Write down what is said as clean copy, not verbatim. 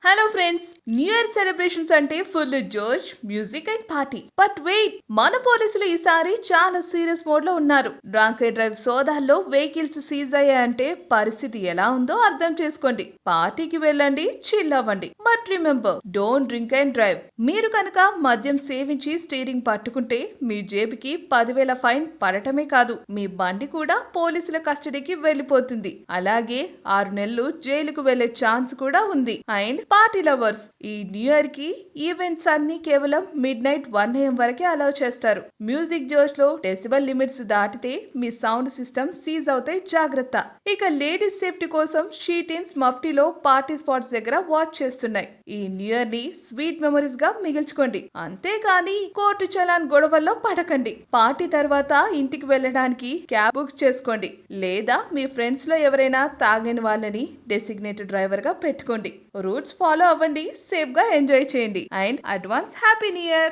Hello friends, new year celebrations అంటే full జోష్, music and party. But wait, మన పోలీసులు ఈసారి చాలా సీరియస్ మోడ్ లో ఉన్నారు. డ్రంక్ అండ్ డ్రైవ్ సోదాల్లో వెహికల్స్ సీజ్ అయ్యాయంటే పరిస్థితి ఎలా ఉందో అర్థం చేసుకోండి. పార్టీకి వెళ్ళండి, చిల్ అవ్వండి. But remember, don't drink and drive. మీరు కనుక మద్యం సేవించి స్టీరింగ్ పట్టుకుంటే మీ జేబుకి 10,000 ఫైన్ పడటమే కాదు, మీ బండి కూడా పోలీసుల కస్టడీకి వెళ్ళిపోతుంది. అలాగే 6 నెలలు జైలుకు వెళ్లే ఛాన్స్ కూడా ఉంది. అండ్ పార్టీ లవర్స్, ఈ న్యూ ఇయర్ కి ఈవెంట్స్ అన్ని కేవలం మిడ్ నైట్ 1 AM వరకే అలౌ చేస్తారు. మ్యూజిక్ జోష్ లో డెసిబల్ లిమిట్స్ దాటితే మీ సౌండ్ సిస్టమ్ సీజ్ అవుతాయి, జాగ్రత్త. ఇక లేడీస్ సేఫ్టీ కోసం షీ టీమ్స్ మఫ్టీలో పార్టీ స్పాట్స్ దగ్గర వాచ్ చేస్తున్నాయి. ఈ న్యూ ఇయర్ ని స్వీట్ మెమరీస్ గా మిగిల్చుకోండి, అంతేకాని కోర్టు చలాన్ గొడవల్లో పడకండి. పార్టీ తర్వాత ఇంటికి వెళ్ళడానికి క్యాబ్ బుక్ చేసుకోండి, లేదా మీ ఫ్రెండ్స్ లో ఎవరైనా తాగని వాళ్ళని డెసిగ్నేటెడ్ డ్రైవర్ గా పెట్టుకోండి. రూట్స్ ఫాలో అవ్వండి, సేఫ్ గా ఎంజాయ్ చేయండి. And advance happy new year.